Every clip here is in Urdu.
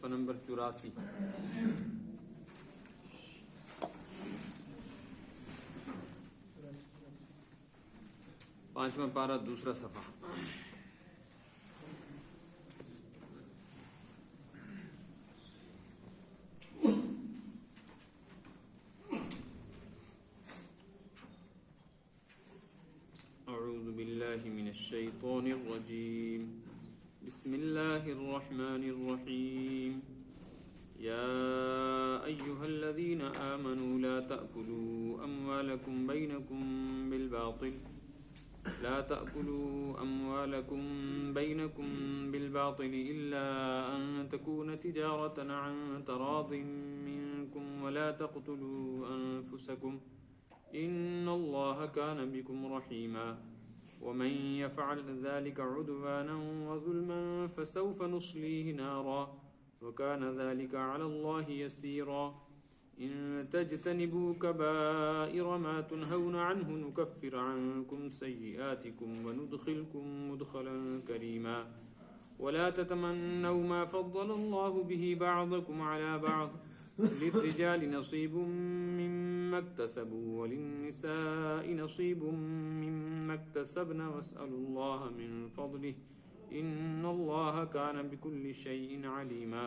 صفحہ نمبر 84، پانچواں پارہ دوسرا صفحہ۔ اعوذ باللہ من الشیطان الرجیم، بسم اللہ الرحمن الرحیم، یا ایہا الذین آمنوا لا تأکلوا اموالکم بالباطل إلا أن تكون تجارة عن تراض منكم ولا تقتلوا أنفسكم إن الله كان بكم رحيما ومن يفعل ذلك عدوانا وظلما فسوف نصليه نارا وكان ذلك على الله يسيرا إن تجتنبوا كبائر ما تنهون عنه نكفر عنكم سيئاتكم وندخلكم مدخلا كريما ولا تتمنوا ما فضل الله به بعضكم على بعض للرجال نصيب مما اكتسبوا وللنساء نصيب مما اكتسبن واسألوا الله من فضله إن الله كان بكل شيء عليما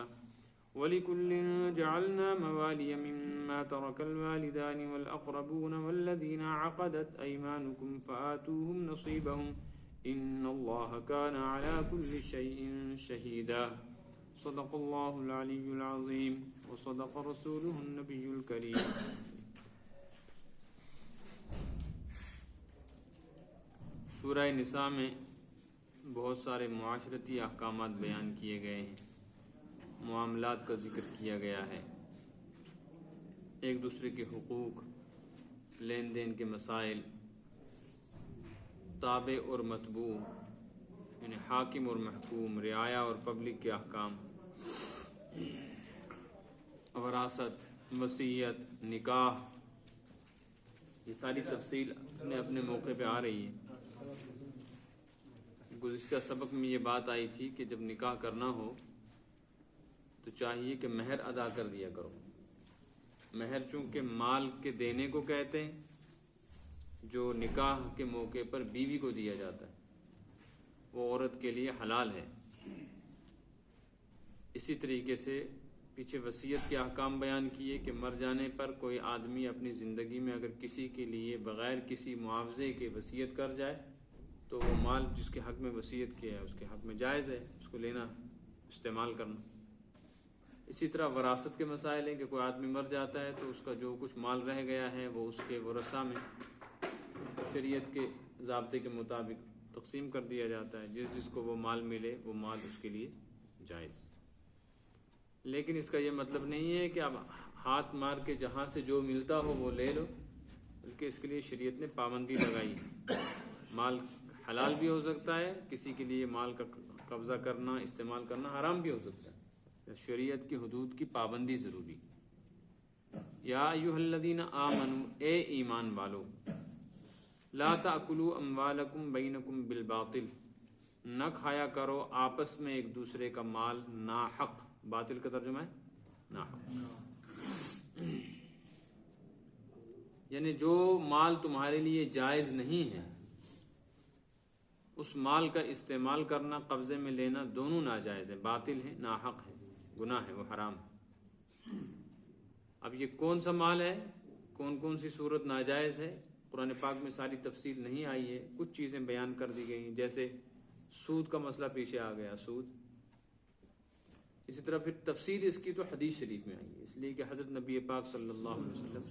وَلِكُلٍّ جَعَلْنَا مَوَالِيَ مِمَّا تَرَكَ الْوَالِدَانِ وَالْأَقْرَبُونَ وَالَّذِينَ عَقَدَتْ أَيْمَانُكُمْ فَآتُوهُمْ نَصِيبَهُمْ إِنَّ اللَّهَ كَانَ عَلَى كُلِّ شَيْءٍ شَهِيدًا صدق اللہ العلی العظیم وصدق رسولہ النبی الکریم۔ سورہ نساء میں بہت سارے معاشرتی احکامات بیان کیے گئے ہیں، معاملات کا ذکر کیا گیا ہے، ایک دوسرے کے حقوق، لین دین کے مسائل، تابع اور متبوع یعنی حاکم اور محکوم، رعایا اور پبلک کے احکام، وراثت، وصیت، نکاح، یہ ساری تفصیل اپنے موقع پہ آ رہی ہے۔ گزشتہ سبق میں یہ بات آئی تھی کہ جب نکاح کرنا ہو تو چاہیے کہ مہر ادا کر دیا کرو۔ مہر چونکہ مال کے دینے کو کہتے ہیں جو نکاح کے موقع پر بیوی کو دیا جاتا ہے، وہ عورت کے لیے حلال ہے۔ اسی طریقے سے پیچھے وصیت کے احکام بیان کیے کہ مر جانے پر کوئی آدمی اپنی زندگی میں اگر کسی کے لیے بغیر کسی معاوضے کے وصیت کر جائے تو وہ مال جس کے حق میں وصیت کیا ہے اس کے حق میں جائز ہے اس کو لینا، استعمال کرنا۔ اسی طرح وراثت کے مسائل ہیں کہ کوئی آدمی مر جاتا ہے تو اس کا جو کچھ مال رہ گیا ہے وہ اس کے ورثاء میں شریعت کے ضابطے کے مطابق تقسیم کر دیا جاتا ہے، جس جس کو وہ مال ملے وہ مال اس کے لیے جائز۔ لیکن اس کا یہ مطلب نہیں ہے کہ اب ہاتھ مار کے جہاں سے جو ملتا ہو وہ لے لو، بلکہ اس کے لیے شریعت نے پابندی لگائی ہے۔ مال حلال بھی ہو سکتا ہے، کسی کے لیے مال کا قبضہ کرنا، استعمال کرنا حرام بھی ہو سکتا ہے، شریعت کی حدود کی پابندی ضروری۔ یا ایھا الذین آمنوا، اے ایمان والو، لا تأکلوا اموالکم بینکم بالباطل، نہ کھایا کرو آپس میں ایک دوسرے کا مال ناحق۔ باطل کا ترجمہ ہے ناحق، یعنی جو مال تمہارے لیے جائز نہیں ہے اس مال کا استعمال کرنا، قبضے میں لینا دونوں ناجائز ہے، باطل ہے، ناحق ہے، گناہ ہے، وہ حرام ہے۔ اب یہ کون سا مال ہے، کون کون سی صورت ناجائز ہے، قرآن پاک میں ساری تفصیل نہیں آئی ہے، کچھ چیزیں بیان کر دی گئی ہیں، جیسے سود کا مسئلہ پیچھے آ گیا، سود۔ اسی طرح پھر تفصیل اس کی تو حدیث شریف میں آئی ہے، اس لیے کہ حضرت نبی پاک صلی اللہ علیہ وسلم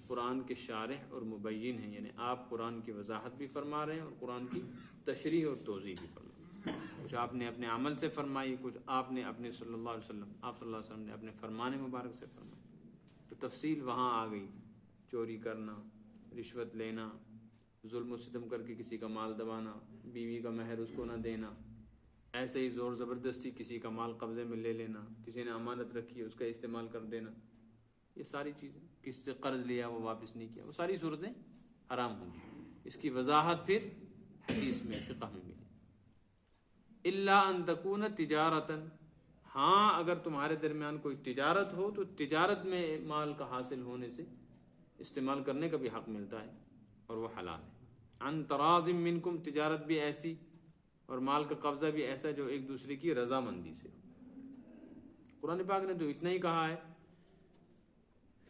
قرآن کے شارح اور مبین ہیں، یعنی آپ قرآن کی وضاحت بھی فرما رہے ہیں اور قرآن کی تشریح اور توضیح بھی فرما رہے ہیں۔ کچھ آپ نے اپنے عمل سے فرمائی، کچھ آپ نے اپنے صلی اللہ علیہ وسلم نے اپنے فرمان مبارک سے فرمائی، تو تفصیل وہاں آ گئی۔ چوری کرنا، رشوت لینا، ظلم و ستم کر کے کسی کا مال دبانا، بیوی کا مہر اس کو نہ دینا، ایسے ہی زور زبردستی کسی کا مال قبضے میں لے لینا، کسی نے امانت رکھی ہے اس کا استعمال کر دینا، یہ ساری چیزیں، کسی سے قرض لیا وہ واپس نہیں کیا، وہ ساری صورتیں حرام ہوں گی۔ اس کی وضاحت پھر حدیث میں، فقہ میں ملی۔ الا ان تکون تجارتاً، ہاں اگر تمہارے درمیان کوئی تجارت ہو تو تجارت میں مال کا حاصل ہونے سے استعمال کرنے کا بھی حق ملتا ہے اور وہ حلال ہے. عن تراض منکم، تجارت بھی ایسی اور مال کا قبضہ بھی ایسا جو ایک دوسرے کی رضامندی سے. قرآن پاک نے تو اتنا ہی کہا ہے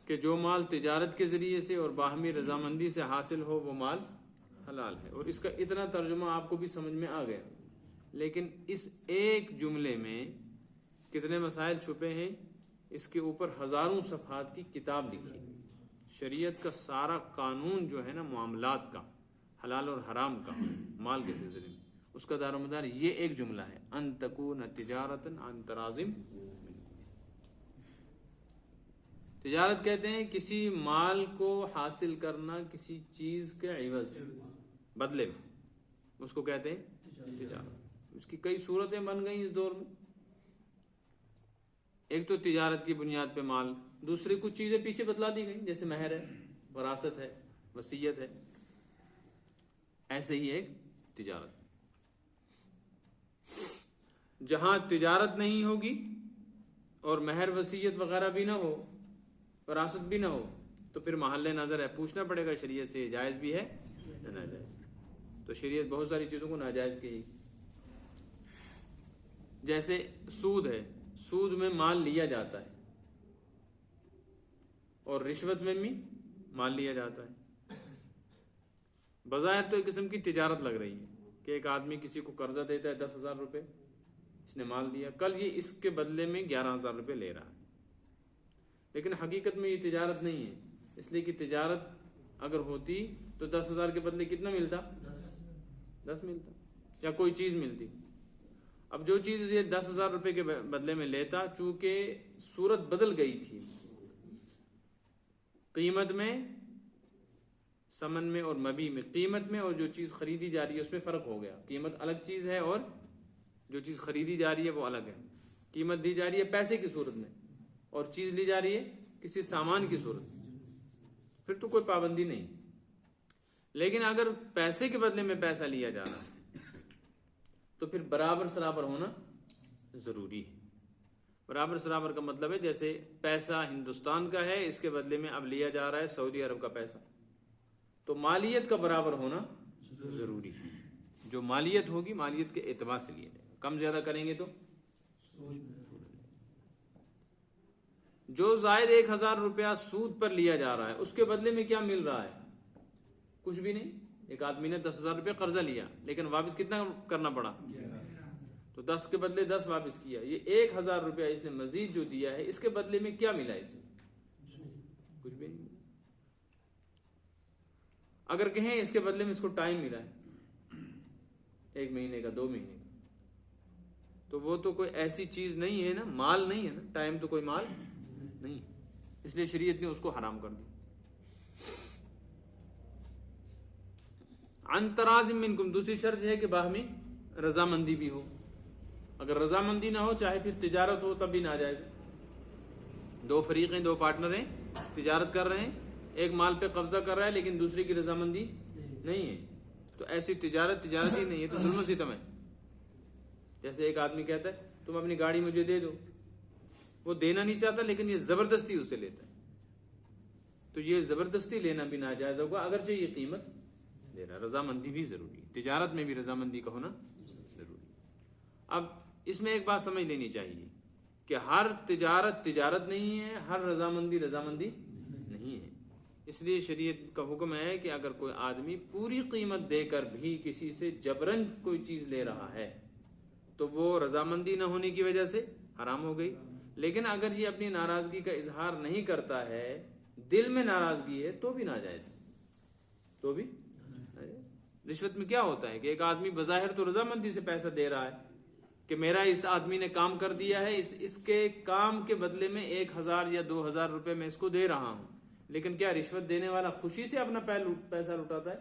کہ جو مال تجارت کے ذریعے سے اور باہمی رضامندی سے حاصل ہو وہ مال حلال ہے، اور اس کا اتنا ترجمہ آپ کو بھی سمجھ میں آ گیا. لیکن اس ایک جملے میں کتنے مسائل چھپے ہیں، اس کے اوپر ہزاروں صفحات کی کتاب لکھی. شریعت کا سارا قانون جو ہے نا معاملات کا، حلال اور حرام کا، مال کے سلسلے میں، اس کا دار و مدار یہ ایک جملہ ہے، ان تکون تجارتا عن تراض. تجارت کہتے ہیں کسی مال کو حاصل کرنا کسی چیز کے عوض، بدلے میں، اس کو کہتے ہیں تجارت. اس کی کئی صورتیں بن گئی اس دور میں. ایک تو تجارت کی بنیاد پہ مال، دوسری کچھ چیزیں پیچھے بتلا دی گئی جیسے مہر ہے، وراثت ہے، وصیت ہے. ایسے ہی ایک تجارت. جہاں تجارت نہیں ہوگی اور مہر وصیت وغیرہ بھی نہ ہو، وراثت بھی نہ ہو، تو پھر محل نظر ہے، پوچھنا پڑے گا شریعت سے جائز بھی ہے یا ناجائز. تو شریعت بہت ساری چیزوں کو ناجائز کہی. جیسے سود ہے، سود میں مال لیا جاتا ہے اور رشوت میں بھی مال لیا جاتا ہے. بظاہر تو ایک قسم کی تجارت لگ رہی ہے کہ ایک آدمی کسی کو قرضہ دیتا ہے 10,000 روپے، اس نے مال دیا، کل یہ اس کے بدلے میں 11,000 روپے لے رہا ہے. لیکن حقیقت میں یہ تجارت نہیں ہے، اس لیے کہ تجارت اگر ہوتی تو 10,000 کے بدلے کتنا ملتا؟ 10 ملتا، یا کوئی چیز ملتی. اب جو چیز یہ 10,000 روپے کے بدلے میں لیتا، چونکہ صورت بدل گئی تھی، قیمت میں، ثمن میں اور مبی میں، قیمت میں اور جو چیز خریدی جا رہی ہے اس میں فرق ہو گیا. قیمت الگ چیز ہے اور جو چیز خریدی جا رہی ہے وہ الگ ہے. قیمت دی جا رہی ہے پیسے کی صورت میں اور چیز لی جا رہی ہے کسی سامان کی صورت میں، پھر تو کوئی پابندی نہیں. لیکن اگر پیسے کے بدلے میں پیسہ لیا جا رہا ہے تو پھر برابر سرابر ہونا ضروری ہے. برابر سرابر کا مطلب ہے جیسے پیسہ ہندوستان کا ہے، اس کے بدلے میں اب لیا جا رہا ہے سعودی عرب کا پیسہ، تو مالیت کا برابر ہونا ضروری ہے. جو مالیت ہوگی مالیت کے اعتبار سے لیا جائے. کم زیادہ کریں گے تو جو زائد 1,000 روپیہ سود پر لیا جا رہا ہے اس کے بدلے میں کیا مل رہا ہے؟ کچھ بھی نہیں. ایک آدمی نے 10,000 روپے قرضہ لیا لیکن واپس کتنا کرنا پڑا؟ تو 10 کے بدلے 10 واپس کیا. یہ 1,000 روپیہ اس نے مزید جو دیا ہے اس کے بدلے میں کیا ملا؟ اسے کچھ بھی نہیں. اگر کہیں اس کے بدلے میں اس کو ٹائم ملا ہے 1 مہینے کا، 2 مہینے کا، تو وہ تو کوئی ایسی چیز نہیں ہے نا، مال نہیں ہے نا. ٹائم تو کوئی مال نہیں، اس لیے شریعت نے اس کو حرام کر دی. عن تراض منکم، دوسری شرط ہے کہ باہمی رضامندی بھی ہو. اگر رضامندی نہ ہو چاہے پھر تجارت ہو تب بھی ناجائز. 2 فریق ہیں، 2 پارٹنر ہیں، تجارت کر رہے ہیں، ایک مال پہ قبضہ کر رہا ہے لیکن دوسرے کی رضامندی نہیں ہے، تو ایسی تجارت ہی نہیں ہے، تو ظلم و ستم ہے. جیسے ایک آدمی کہتا ہے تم اپنی گاڑی مجھے دے دو، وہ دینا نہیں چاہتا لیکن یہ زبردستی اسے لیتا ہے، تو یہ زبردستی لینا بھی ناجائز ہوگا اگرچہ یہ قیمت دے رہا. رضامندی بھی ضروری ہے، تجارت میں بھی رضامندی کا ہونا ضروری. اب اس میں ایک بات سمجھ لینی چاہیے کہ ہر تجارت نہیں ہے، ہر رضامندی نہیں ہے. اس لیے شریعت کا حکم ہے کہ اگر کوئی آدمی پوری قیمت دے کر بھی کسی سے جبرن کوئی چیز لے رہا ہے تو وہ رضامندی نہ ہونے کی وجہ سے حرام ہو گئی. لیکن اگر یہ اپنی ناراضگی کا اظہار نہیں کرتا ہے، دل میں ناراضگی ہے، تو بھی ناجائز، تو بھی ناجائز. رشوت میں کیا ہوتا ہے کہ ایک آدمی بظاہر تو رضامندی سے پیسہ دے رہا ہے کہ میرا اس آدمی نے کام کر دیا ہے، اس کے کام کے بدلے میں 1,000 یا 2,000 روپے میں اس کو دے رہا ہوں، لیکن کیا رشوت دینے والا خوشی سے اپنا پیسہ لوٹاتا ہے؟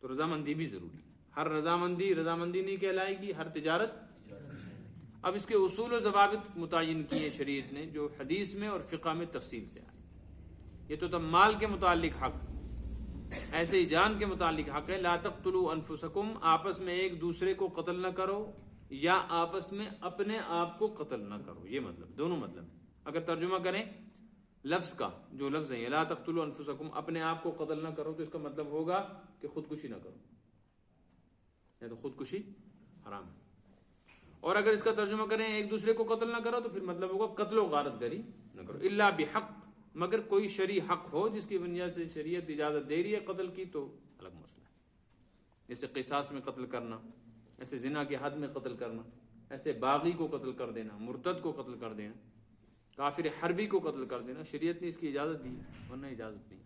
تو رضامندی بھی ضروری ہے. ہر رضامندی نہیں کہلائے گی، ہر تجارت. اب اس کے اصول و ضوابط متعین کیے شریعت نے جو حدیث میں اور فقہ میں تفصیل سے آئے. یہ تو تب مال کے متعلق حق، ایسے ہی جان کے متعلق حق ہے. لا تقتلوا انفسکم، آپس میں ایک دوسرے کو قتل نہ کرو. یا آپس میں اپنے آپ کو قتل نہ کرو، یہ مطلب، دونوں مطلب ہے۔ اگر ترجمہ کریں لفظ کا، جو لفظ ہے لا تقتلوا انفسکم، اپنے آپ کو قتل نہ کرو، تو اس کا مطلب ہوگا کہ خودکشی نہ کرو، یا تو خودکشی حرام ہے۔ اور اگر اس کا ترجمہ کریں ایک دوسرے کو قتل نہ کرو، تو پھر مطلب ہوگا قتل و غارت گری نہ کرو، الا بحق، مگر کوئی شرعی حق ہو جس کی بنیاد سے شریعت اجازت دے رہی ہے قتل کی، تو الگ مسئلہ ہے۔ جیسے قصاص میں قتل کرنا، ایسے زنا کے حد میں قتل کرنا، ایسے باغی کو قتل کر دینا، مرتد کو قتل کر دینا، کافر حربی کو قتل کر دینا، شریعت نے اس کی اجازت دی، ورنہ اجازت نہیں۔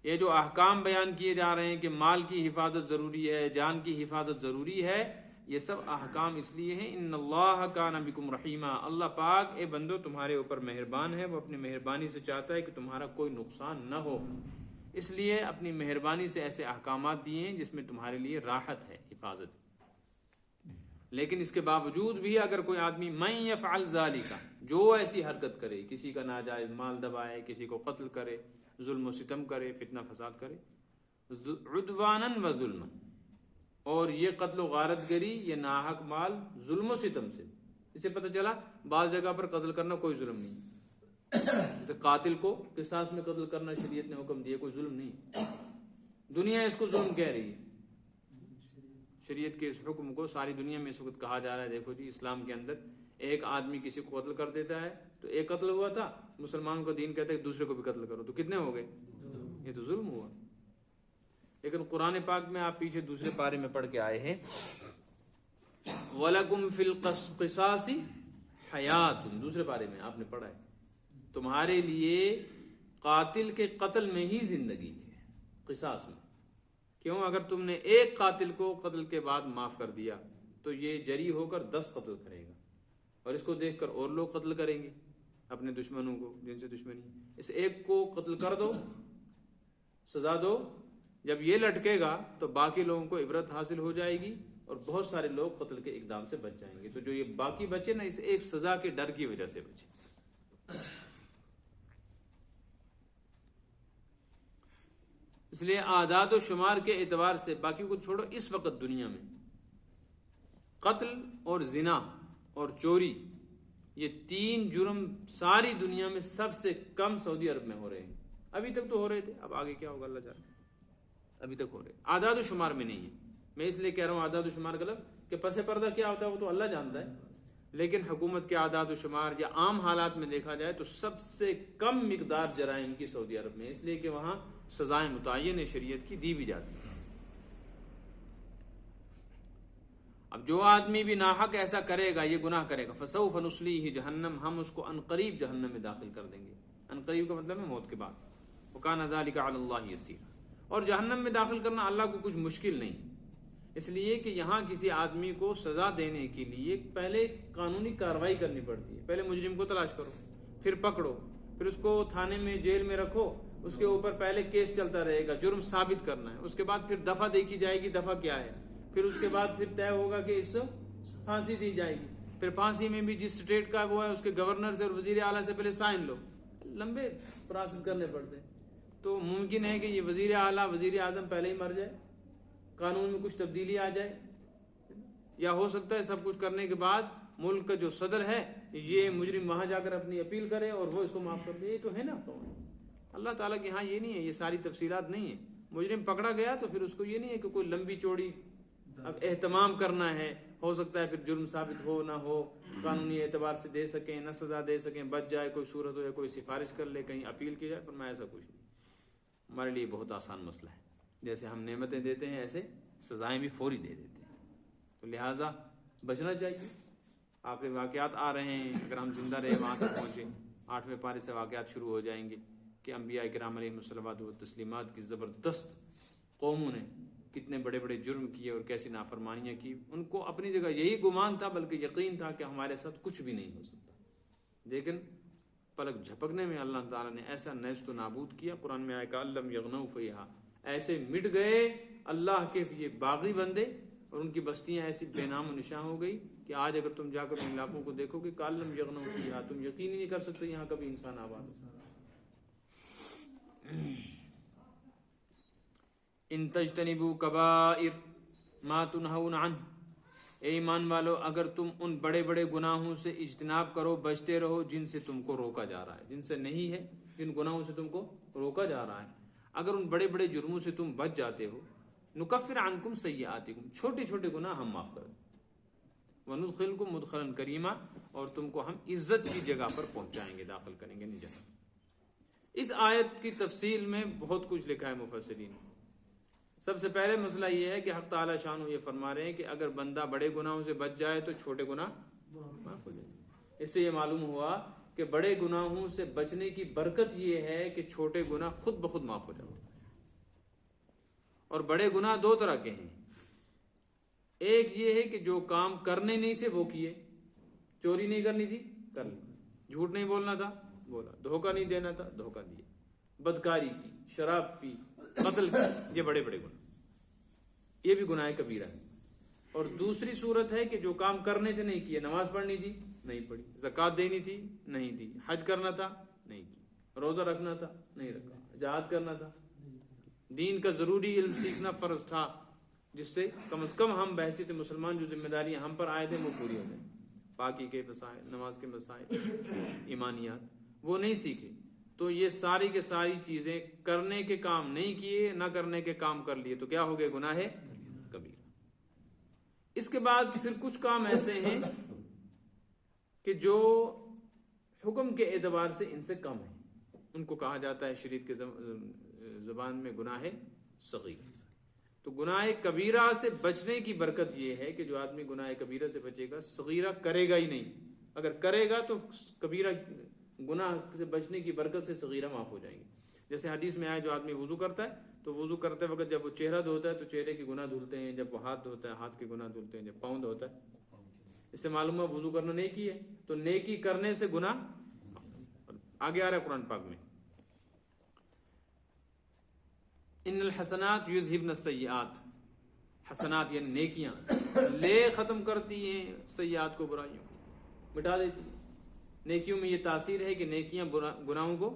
یہ جو احکام بیان کیے جا رہے ہیں کہ مال کی حفاظت ضروری ہے، جان کی حفاظت ضروری ہے، یہ سب احکام اس لیے ہیں ان اللہ کان بکم رحیما، اللہ پاک اے بندو تمہارے اوپر مہربان ہے، وہ اپنی مہربانی سے چاہتا ہے کہ تمہارا کوئی نقصان نہ ہو، اس لیے اپنی مہربانی سے ایسے احکامات دیے ہیں جس میں تمہارے لیے راحت ہے، حفاظت۔ لیکن اس کے باوجود بھی اگر کوئی آدمی من یفعل ذالک، جو ایسی حرکت کرے، کسی کا ناجائز مال دبائے، کسی کو قتل کرے، ظلم و ستم کرے، فتنہ فساد کرے، عدوانا و ظلما، اور یہ قتل و غارت گری، یہ ناحق مال ظلم و ستم سے، اسے پتہ چلا بعض جگہ پر قتل کرنا کوئی ظلم نہیں، جیسے قاتل کو قصاص میں قتل کرنا شریعت نے حکم دیا، کوئی ظلم نہیں، دنیا اس کو ظلم کہہ رہی ہے۔ شریعت کے اس حکم کو ساری دنیا میں اس وقت کہا جا رہا ہے، دیکھو جی اسلام کے اندر ایک آدمی کسی کو قتل کر دیتا ہے تو ایک قتل ہوا تھا، مسلمانوں کا دین کہتا ہے کہ دوسرے کو بھی قتل کرو، تو کتنے ہو گئے؟ یہ تو ظلم ہوا۔ لیکن قرآن پاک میں آپ پیچھے دوسرے پارے میں پڑھ کے آئے ہیں وَلَكُمْ فِي الْقِصَاصِ حَيَاتٌ، دوسرے پارے میں آپ نے پڑھا ہے تمہارے لیے قاتل کے قتل میں ہی زندگی ہے، قصاص میں۔ کیوں؟ اگر تم نے ایک قاتل کو قتل کے بعد معاف کر دیا تو یہ جری ہو کر 10 قتل کرے گا، اور اس کو دیکھ کر اور لوگ قتل کریں گے اپنے دشمنوں کو جن سے دشمنی ہے۔ اس ایک کو قتل کر دو، سزا دو، جب یہ لٹکے گا تو باقی لوگوں کو عبرت حاصل ہو جائے گی اور بہت سارے لوگ قتل کے اقدام سے بچ جائیں گے۔ تو جو یہ باقی بچے نا، اس ایک سزا کے ڈر کی وجہ سے بچے۔ اس لیے اعداد و شمار کے اعتبار سے باقی کو چھوڑو، اس وقت دنیا میں قتل اور زنا اور چوری، یہ 3 جرم ساری دنیا میں سب سے کم سعودی عرب میں ہو رہے ہیں۔ ابھی تک تو ہو رہے تھے، اب آگے کیا ہوگا اللہ جانے، ابھی تک ہو رہے، اعداد و شمار میں نہیں ہے۔ میں اس لیے کہہ رہا ہوں اعداد و شمار غلط، کہ پس پردہ کیا ہوتا ہے وہ تو اللہ جانتا ہے، لیکن حکومت کے اعداد و شمار یا عام حالات میں دیکھا جائے تو سب سے کم مقدار جرائم کی سعودی عرب میں، اس لیے کہ وہاں سزائیں متعین شریعت کی دی بھی جاتی ہیں۔ اب جو آدمی بھی ناحق ایسا کرے گا، یہ گناہ کرے گا، فسوف نصلیہ جہنم، ہم اس کو عنقریب جہنم میں داخل کر دیں گے۔ عنقریب کا مطلب ہے موت کے بعد۔ وکان ذلک علی اللہ یسیر، اور جہنم میں داخل کرنا اللہ کو کچھ مشکل نہیں، اس لیے کہ یہاں کسی آدمی کو سزا دینے کے لیے پہلے قانونی کارروائی کرنی پڑتی ہے۔ پہلے مجرم کو تلاش کرو، پھر پکڑو، پھر اس کو تھانے میں جیل میں رکھو، اس کے اوپر پہلے کیس چلتا رہے گا، جرم ثابت کرنا ہے، اس کے بعد پھر دفعہ دیکھی جائے گی دفعہ کیا ہے، پھر اس کے بعد پھر طے ہوگا کہ اس پھانسی دی جائے گی، پھر پھانسی میں بھی جس اسٹیٹ کا وہ ہے اس کے گورنر سے اور وزیر اعلیٰ سے پہلے سائن لو، لمبے پروسیس کرنے پڑتے ہیں۔ تو ممکن ہے کہ یہ وزیر اعلیٰ وزیر اعظم پہلے ہی مر جائے، قانون میں کچھ تبدیلی آ جائے، یا ہو سکتا ہے سب کچھ کرنے کے بعد ملک کا جو صدر ہے یہ مجرم وہاں جا کر اپنی اپیل کرے اور وہ اس کو معاف کر دے۔ یہ تو ہے نا اللہ تعالیٰ کے ہاں یہ نہیں ہے، یہ ساری تفصیلات نہیں ہے۔ مجرم پکڑا گیا تو پھر اس کو یہ نہیں ہے کہ کوئی لمبی چوڑی اب اہتمام کرنا ہے، ہو سکتا ہے پھر جرم ثابت ہو نہ ہو، قانونی اعتبار سے دے سکیں نہ سزا دے سکیں، بچ جائے کوئی صورت ہو یا کوئی سفارش کر لے، کہیں اپیل کی جائے، پر میں ایسا کچھ نہیں۔ ہمارے لیے بہت آسان مسئلہ ہے، جیسے ہم نعمتیں دیتے ہیں ایسے سزائیں بھی فوری دے دیتے ہیں، تو لہٰذا بچنا چاہیے۔ آپ کے واقعات آ رہے ہیں، اگر ہم زندہ رہے وہاں تک پہنچے، 8ویں پارے سے واقعات شروع ہو جائیں گے کہ انبیاء کرام علیہم الصلوات و تسلیمات کی زبردست قوموں نے کتنے بڑے بڑے جرم کیے اور کیسی نافرمانیاں کی۔ ان کو اپنی جگہ یہی گمان تھا، بلکہ یقین تھا کہ ہمارے ساتھ کچھ بھی نہیں ہو سکتا، لیکن پلک جھپکنے میں اللہ تعالیٰ نے ایسا نیست و نابود کیا۔ قرآن میں آئے کہ لم یغنوا فیہا، ایسے مٹ گئے اللہ کے یہ باغی بندے اور ان کی بستیاں ایسی بے نام و نشاں ہو گئی کہ آج اگر تم جا کر ان علاقوں کو دیکھو گے کہ لم یغنوا فیہا، تم یقین ہی نہیں کر سکتے یہاں کبھی انسان آباد۔ ان تجتنبوا کبائر ما تنہون عنہ، اے ایمان والو اگر تم ان بڑے بڑے گناہوں سے اجتناب کرو، بچتے رہو جن سے تم کو روکا جا رہا ہے، جن سے نہیں ہے، جن گناہوں سے تم کو روکا جا رہا ہے، اگر ان بڑے بڑے جرموں سے تم بچ جاتے ہو، نکفر عنکم سیئاتکم، چھوٹے چھوٹے گناہ ہم معاف کر دیں، وندخلکم مدخلا کریما، اور تم کو ہم عزت کی جگہ پر پہنچائیں گے، داخل کریں گے جنت۔ اس آیت کی تفصیل میں بہت کچھ لکھا ہے مفسرین۔ سب سے پہلے مسئلہ یہ ہے کہ حق تعالی شانہ یہ فرما رہے ہیں کہ اگر بندہ بڑے گناہوں سے بچ جائے تو چھوٹے گناہ معاف ہو جائیں۔ اس سے یہ معلوم ہوا کہ بڑے گناہوں سے بچنے کی برکت یہ ہے کہ چھوٹے گناہ خود بخود معاف ہو جاتے ہیں۔ اور بڑے گناہ دو طرح کے ہیں، ایک یہ ہے کہ جو کام کرنے نہیں تھے وہ کیے، چوری نہیں کرنی تھی کر لی، جھوٹ نہیں بولنا تھا بولا، دھوکہ نہیں دینا تھا دھوکہ دیا، بدکاری کی، شراب پی، قتل کی، یہ بڑے بڑے گناہ، یہ بھی گناہ کبیرہ ہے۔ اور دوسری صورت ہے کہ جو کام کرنے تھے نہیں کیے، نماز پڑھنی تھی نہیں پڑھی، زکوٰۃ دینی تھی نہیں دی، حج کرنا تھا نہیں کی، روزہ رکھنا تھا نہیں رکھا، جہاد کرنا تھا، دین کا ضروری علم سیکھنا فرض تھا، جس سے کم از کم ہم بحیثیت مسلمان جو ذمہ داریاں ہم پر عائد ہیں وہ پوری ہو جائیں، پاکی کے مسائل، نماز کے مسائل، ایمانیات، وہ نہیں سیکھے تو یہ ساری کے ساری چیزیں کرنے کے کام نہیں کیے، نہ کرنے کے کام کر لیے تو کیا ہو گئے؟ گناہ کبیرہ۔ اس کے بعد پھر کچھ کام ایسے ہیں کہ جو حکم کے اعتبار سے ان سے کم ہیں، ان کو کہا جاتا ہے شریعت کے زبان میں گناہ صغیر۔ تو گناہ کبیرہ سے بچنے کی برکت یہ ہے کہ جو آدمی گناہ کبیرہ سے بچے گا صغیرہ کرے گا ہی نہیں، اگر کرے گا تو کبیرہ گناہ سے بچنے کی برکت سے صغیرہ معاف ہو جائیں گے۔ جیسے حدیث میں آیا جو آدمی وضو کرتا ہے تو وضو کرتے وقت جب وہ چہرہ دھوتا ہے تو چہرے کے گناہ دھلتے ہیں، جب وہ ہاتھ دھوتا ہے ہاتھ کے گناہ دھلتے ہیں، جب پاؤں دھوتا ہے۔ اس سے معلوم ہے وضو کرنا نیکی ہے، تو نیکی کرنے سے گناہ آگے آ رہا ہے قرآن پاک میں، ان الحسنات یذہبن السیئات، حسنات یعنی نیکیاں لے ختم کرتی ہیں سیئات کو، برائیوں کو مٹا دیتی ہیں۔ نیکیوں میں یہ تاثیر ہے کہ نیکیاں گناہوں کو،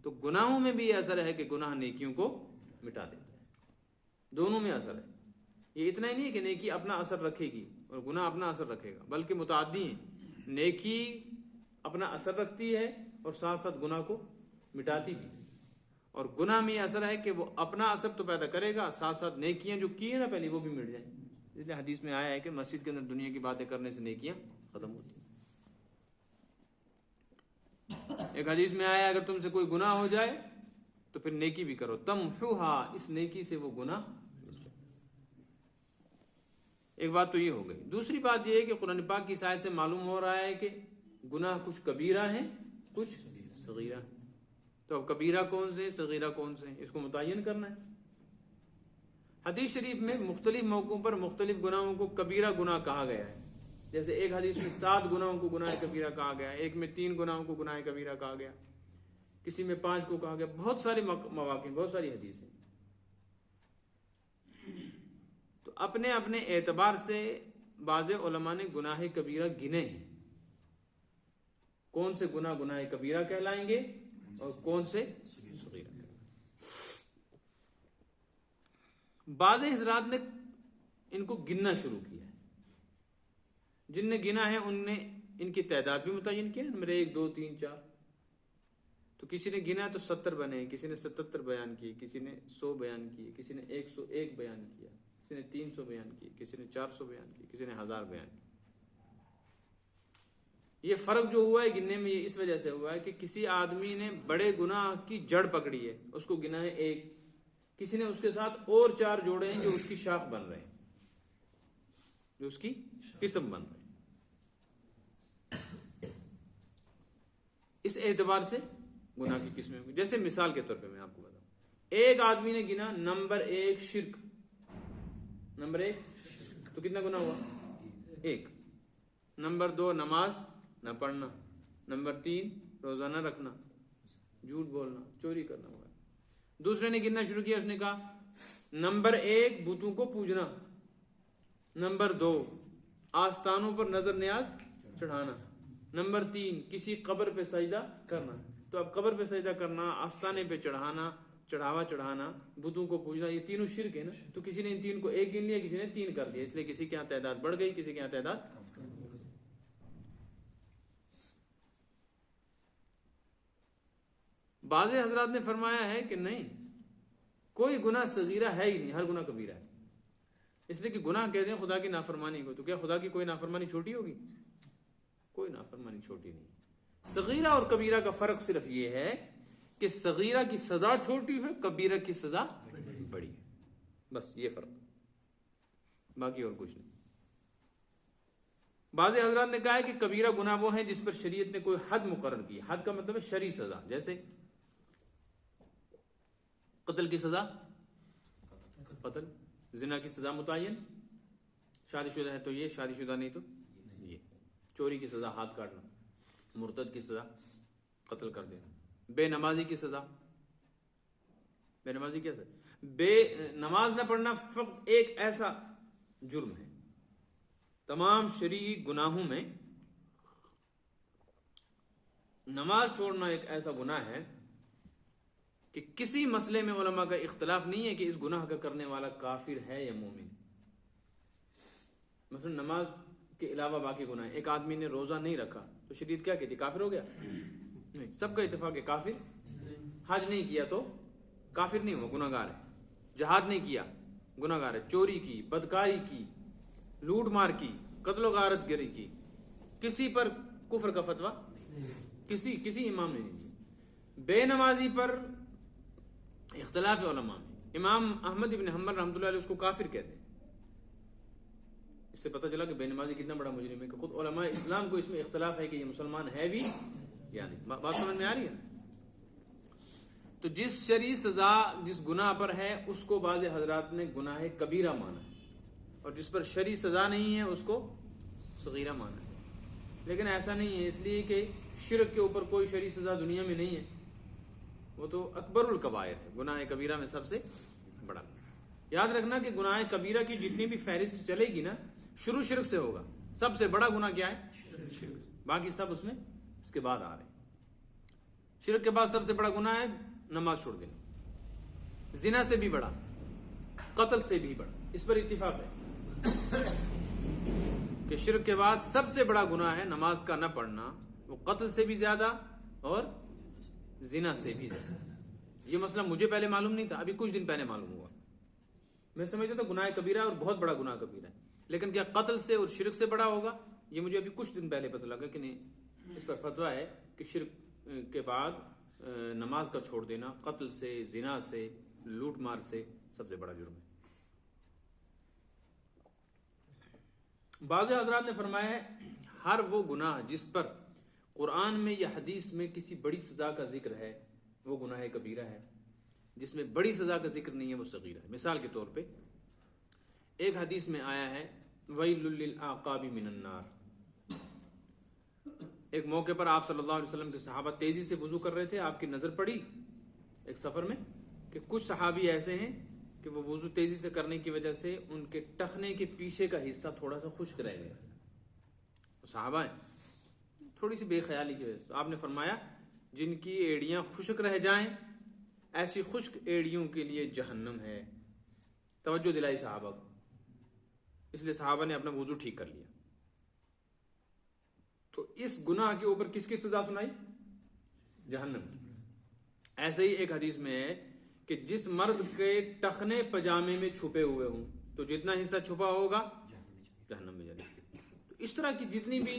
تو گناہوں میں بھی یہ اثر ہے کہ گناہ نیکیوں کو مٹا دیتے ہیں، دونوں میں اثر ہے۔ یہ اتنا ہی نہیں ہے کہ نیکی اپنا اثر رکھے گی اور گناہ اپنا اثر رکھے گا، بلکہ متعدی ہیں، نیکی اپنا اثر رکھتی ہے اور ساتھ ساتھ گناہ کو مٹاتی بھی، اور گناہ میں یہ اثر ہے کہ وہ اپنا اثر تو پیدا کرے گا، ساتھ ساتھ نیکیاں جو کی ہیں نا پہلے وہ بھی مٹ جائیں۔ اس لیے حدیث میں آیا ہے کہ مسجد کے اندر دنیا کی باتیں کرنے سے نیکیاں ختم ہوتی ہیں۔ ایک حدیث میں آیا اگر تم سے کوئی گناہ ہو جائے تو پھر نیکی بھی کرو، تمحوہا، اس نیکی سے وہ گناہ مٹ جائے۔ ایک بات تو یہ ہو گئی۔ دوسری بات یہ ہے کہ قرآن پاک کی آیت سے معلوم ہو رہا ہے کہ گناہ کچھ کبیرہ ہیں کچھ صغیرہ ہیں، تو اب کبیرہ کون سے صغیرہ کون سے ہیں اس کو متعین کرنا ہے۔ حدیث شریف میں مختلف موقعوں پر مختلف گناہوں کو کبیرہ گناہ کہا گیا ہے، جیسے ایک حدیث میں 7 گناہوں کو گناہ کبیرہ کہا گیا، ایک میں 3 گناہوں کو گناہ کبیرہ کہا گیا، کسی میں 5 کو کہا گیا، بہت سارے مواقع، بہت ساری حدیثیں۔ تو اپنے اپنے اعتبار سے بعض علماء نے گناہ کبیرہ گنے ہیں، کون سے گناہ گناہ کبیرہ کہلائیں گے اور کون سے صغیرہ۔ بعض حضرات نے ان کو گننا شروع کیا ہے، جن نے گنا ہے ان نے ان کی تعداد بھی متعین کیا، نمبر 1 2 3 4، تو کسی نے گنا تو 70 بنے، کسی نے 77 بیان کیے، کسی نے 100 بیان کیے، کسی نے 101 بیان کیا، کسی نے 300 بیان کیے، کسی نے 400 بیان کیے، کسی نے 1000 بیان کیے۔ یہ فرق جو ہوا ہے گننے میں یہ اس وجہ سے ہوا ہے کہ کسی آدمی نے بڑے گناہ کی جڑ پکڑی ہے، اس کو گنا ہے 1، کسی نے اس کے ساتھ اور 4 جوڑے ہیں جو اس کی شاخ بن رہے ہیں، جو اس کی قسم بن رہے ہیں۔ اس اعتبار سے گناہ کی قسمیں ہوگی۔ جیسے مثال کے طور پہ میں آپ کو بتاؤں، ایک آدمی نے گنا نمبر 1 شرک، نمبر 1 تو کتنا گناہ ہوا؟ 1۔ نمبر 2 نماز نہ پڑھنا، نمبر 3 روزہ نہ رکھنا، جھوٹ بولنا، چوری کرنا ہوا۔ دوسرے نے گننا شروع کیا، اس نے کہا نمبر 1 بتوں کو پوجنا، نمبر 2 آستانوں پر نظر نیاز چڑھانا، نمبر 3 کسی قبر پہ سجدہ کرنا۔ تو اب قبر پہ سجدہ کرنا، آستانے پہ چڑھانا چڑھاوا چڑھانا, بتوں کو پوجنا, یہ تینوں شرک ہے نا. تو کسی نے ان تین کو ایک گن لیا, کسی نے تین کر دیا, اس لیے کسی کے یہاں تعداد بڑھ گئی, کسی کے یہاں تعداد. بعض حضرات نے فرمایا ہے کہ نہیں, کوئی گناہ صغیرہ ہے ہی نہیں, ہر گناہ کبیرہ ہے. اس لیے کہ گناہ کہتے ہیں خدا کی نافرمانی کو, تو کیا خدا کی کوئی نافرمانی چھوٹی ہوگی؟ کوئی نافرمانی چھوٹی نہیں. صغیرہ اور کبیرہ کا فرق صرف یہ ہے کہ صغیرہ کی سزا چھوٹی ہے, کبیرہ کی سزا بڑی ہے, بس یہ فرق, باقی اور کچھ نہیں. بعض حضرات نے کہا ہے کہ کبیرہ گناہ وہ ہیں جس پر شریعت نے کوئی حد مقرر کی. حد کا مطلب ہے شرعی سزا, جیسے قتل کی سزا قتل, زنا کی سزا متعین, شادی شدہ ہے تو یہ, شادی شدہ نہیں تو یہ, چوری کی سزا ہاتھ کاٹنا, مرتد کی سزا قتل کر دینا, بے نمازی کی سزا, بے نمازی کیا سزا, بے نماز نہ پڑھنا فقط ایک ایسا جرم ہے تمام شرعی گناہوں میں. نماز چھوڑنا ایک ایسا گناہ ہے کہ کسی مسئلے میں علماء کا اختلاف نہیں ہے کہ اس گناہ کا کرنے والا کافر ہے یا مومن. مثلا نماز کے علاوہ باقی گناہ, ایک آدمی نے روزہ نہیں رکھا تو شریعت کیا کہتی, کافر ہو گیا؟ نہیں, سب کا اتفاق ہے کافر. حج نہیں کیا تو کافر نہیں ہوا, گناہ گار ہے. جہاد نہیں کیا, گناہ گار ہے. چوری کی, بدکاری کی, لوٹ مار کی, قتل و غارت گری کی, کسی پر کفر کا فتویٰ کسی امام نے نہیں دیا. بے نمازی پر اختلاف علماء میں, امام احمد ابن حنبل رحمۃ اللہ علیہ اس کو کافر کہتے ہیں. اس سے پتہ چلا کہ بے نمازی کتنا بڑا مجرم ہے, کہ خود علماء اسلام کو اس میں اختلاف ہے کہ یہ مسلمان ہے بھی یا نہیں. بات سمجھ میں آ رہی ہے؟ تو جس شرعی سزا جس گناہ پر ہے اس کو بعض حضرات نے گناہ کبیرہ مانا ہے, اور جس پر شرعی سزا نہیں ہے اس کو صغیرہ مانا ہے. لیکن ایسا نہیں ہے, اس لیے کہ شرک کے اوپر کوئی شرعی سزا دنیا میں نہیں ہے, وہ تو اکبر الکبائر ہے, گناہ کبیرہ میں سب سے بڑا. یاد رکھنا کہ گناہ کبیرہ کی جتنی بھی فہرست چلے گی نا, شروع شرک سے ہوگا. سب سے بڑا گناہ کیا ہے؟ شرک. باقی سب اس میں اس کے بعد آ رہے ہیں. شرک کے بعد سب سے بڑا گناہ ہے نماز چھوڑ دینا. زنا سے بھی بڑا, قتل سے بھی بڑا, اس پر اتفاق ہے کہ شرک کے بعد سب سے بڑا گناہ ہے نماز کا نہ پڑھنا, وہ قتل سے بھی زیادہ اور زنا سے بھی زیادہ. یہ مسئلہ مجھے پہلے معلوم نہیں تھا, ابھی کچھ دن پہلے معلوم ہوا. میں سمجھتا تھا گناہ کبیرہ اور بہت بڑا گناہ کبیرہ ہے, لیکن کیا قتل سے اور شرک سے بڑا ہوگا, یہ مجھے ابھی کچھ دن پہلے پتہ لگا کہ نہیں. اس پر فتویٰ ہے کہ شرک کے بعد نماز کا چھوڑ دینا قتل سے, زنا سے, لوٹ مار سے سب سے بڑا جرم ہے. بعض حضرات نے فرمایا ہے ہر وہ گناہ جس پر قرآن میں یا حدیث میں کسی بڑی سزا کا ذکر ہے وہ گناہ کبیرہ ہے, جس میں بڑی سزا کا ذکر نہیں ہے وہ صغیرہ ہے. مثال کے طور پہ ایک حدیث میں آیا ہے وَيْلٌ لِّلْأَعْقَابِ مِنَ النَّارِ. ایک موقع پر آپ صلی اللہ علیہ وسلم کے صحابہ تیزی سے وضو کر رہے تھے. آپ کی نظر پڑی ایک سفر میں کہ کچھ صحابی ایسے ہیں کہ وہ وضو تیزی سے کرنے کی وجہ سے ان کے ٹخنے کے پیچھے کا حصہ تھوڑا سا خشک رہ گیا. صحابہ ہیں, تھوڑی سی بے خیالی کی وجہ سے. آپ نے فرمایا جن کی ایڑیاں خشک رہ جائیں ایسی خشک ایڑیوں کے لیے جہنم ہے. توجہ دلائی صحابہ کو, اس لیے صحابہ نے اپنا وضو ٹھیک کر لیا. تو اس گناہ کے اوپر کس کی سزا سنائی؟ جہنم کی. ایسے ہی ایک حدیث میں ہے کہ جس مرد کے ٹخنے پجامے میں چھپے ہوئے ہوں تو جتنا حصہ چھپا ہوگا جہنم میں جائے گا. تو اس طرح کی جتنی بھی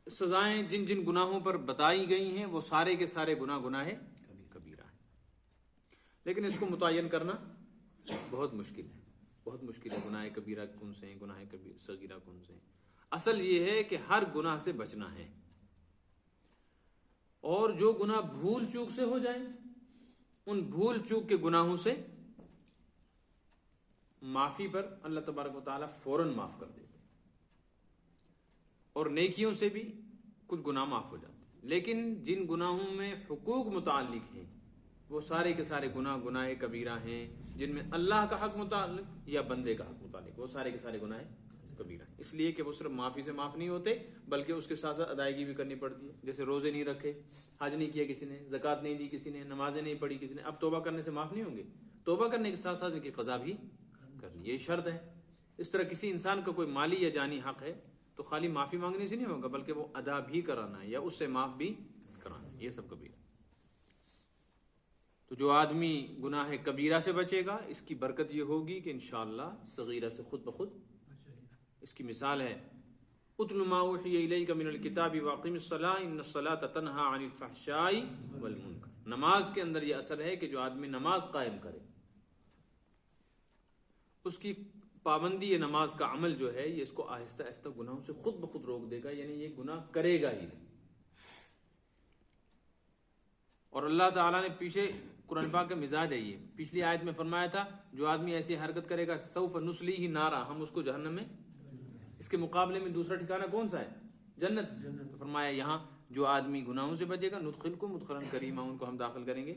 سزائیں جن جن گناہوں پر بتائی گئی ہیں وہ سارے کے سارے گناہ کبیرہ ہیں. لیکن اس کو متعین کرنا بہت مشکل ہے, بہت مشکل ہے. گناہ کبیرہ کون سے ہیں, گناہ صغیرہ کون سے ہیں. اصل یہ ہے کہ ہر گناہ سے بچنا ہے, اور جو گناہ بھول چوک سے ہو جائیں ان بھول چوک کے گناہوں سے معافی پر اللہ تبارک و تعالیٰ فوراً معاف کر دیتے, اور نیکیوں سے بھی کچھ گناہ معاف ہو جاتے. لیکن جن گناہوں میں حقوق متعلق ہیں وہ سارے کے سارے گناہ کبیرہ ہیں. جن میں اللہ کا حق متعلق یا بندے کا حق متعلق, وہ سارے کے سارے گناہ کبیرہ، اس لیے کہ وہ صرف معافی سے معاف نہیں ہوتے بلکہ اس کے ساتھ ساتھ ادائیگی بھی کرنی پڑتی ہے. جیسے روزے نہیں رکھے، حج نہیں کیا کسی نے، زکوٰۃ نہیں دی کسی نے، نمازیں نہیں پڑھی کسی نے، اب توبہ کرنے سے معاف نہیں ہوں گے. توبہ کرنے کے ساتھ ساتھ ان کی قضا بھی کرنی، یہ شرط ہے. اس طرح کسی انسان کا کوئی مالی یا جانی حق ہے تو خالی معافی مانگنے سے نہیں ہوگا بلکہ وہ ادا بھی کرانا ہے یا اس سے معاف بھی کرانا ہے. یہ سب کبیرہ. تو جو آدمی گناہ کبیرہ سے بچے گا اس کی برکت یہ ہوگی کہ انشاءاللہ صغیرہ سے خود بخود. اس کی مثال ہے اتل ما اوحی الیک من الکتاب واقم الصلاۃ ان الصلاۃ تنہی عن الفحشاء والمنکر. نماز کے اندر یہ اثر ہے کہ جو آدمی نماز قائم کرے اس کی پابندی یہ نماز کا عمل جو ہے یہ اس کو آہستہ آہستہ گناہوں سے خود بخود روک دے گا، یعنی یہ گناہ کرے گا ہی نہیں. اور اللہ تعالیٰ نے پیچھے قرآن پاک کا مزاج ہے، یہ پچھلی آیت میں فرمایا تھا جو آدمی ایسی حرکت کرے گا سوف نصلیہ نارا، ہم اس کو جہنم میں. اس کے مقابلے میں دوسرا ٹھکانہ کون سا ہے؟ جنت. تو فرمایا یہاں جو آدمی گناہوں سے بچے گا ندخلکم مدخلا کریما، ان کو ہم داخل کریں گے.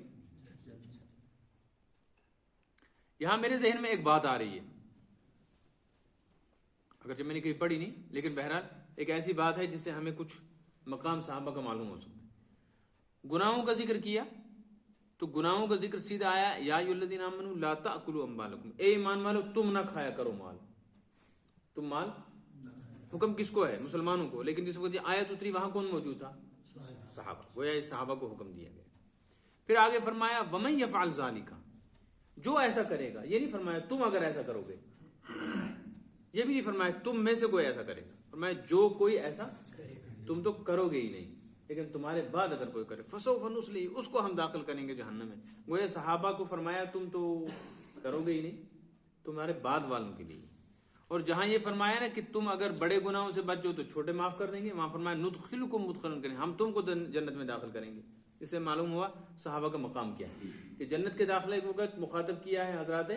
یہاں میرے ذہن میں ایک بات آ رہی ہے، اگرچہ میں نے کہیں پڑھی نہیں لیکن بہرحال ایک ایسی بات ہے جس سے ہمیں کچھ مقام صحابہ کا معلوم ہو سکتا ہے. گناہوں کا ذکر کیا تو گناہوں کا ذکر سیدھا آیا یا ایھا الذین آمنوا لا تأکلوا اموالکم، اے ایمان والو تم نہ کھایا کرو مال. تم مال، حکم کس کو ہے؟ مسلمانوں کو. لیکن جس وقت آیت اتری وہاں کون موجود تھا؟ صحابہ. گویا صحابہ کو حکم دیا گیا. پھر آگے فرمایا ومن یفعل ذلک، جو ایسا کرے گا. یہ نہیں فرمایا تم اگر ایسا کرو گے، یہ بھی نہیں فرمایا تم میں سے کوئی ایسا کرے گا. فرمایا جو کوئی ایسا، تم تو کرو گے ہی نہیں لیکن تمہارے بعد اگر کوئی کرے فسوف نصلیہ، اس کو ہم داخل کریں گے جہنم میں. گویا صحابہ کو فرمایا تم تو کرو گے ہی نہیں، تمہارے بعد والوں کے لیے. اور جہاں یہ فرمایا نا کہ تم اگر بڑے گناہوں سے بچو تو چھوٹے معاف کر دیں گے، وہاں فرمایا ندخلکم مدخلا کریں، ہم تم کو جنت میں داخل کریں گے. اس سے معلوم ہوا صحابہ کا مقام کیا ہے کہ جنت کے داخلے کے وقت مخاطب کیا ہے حضرات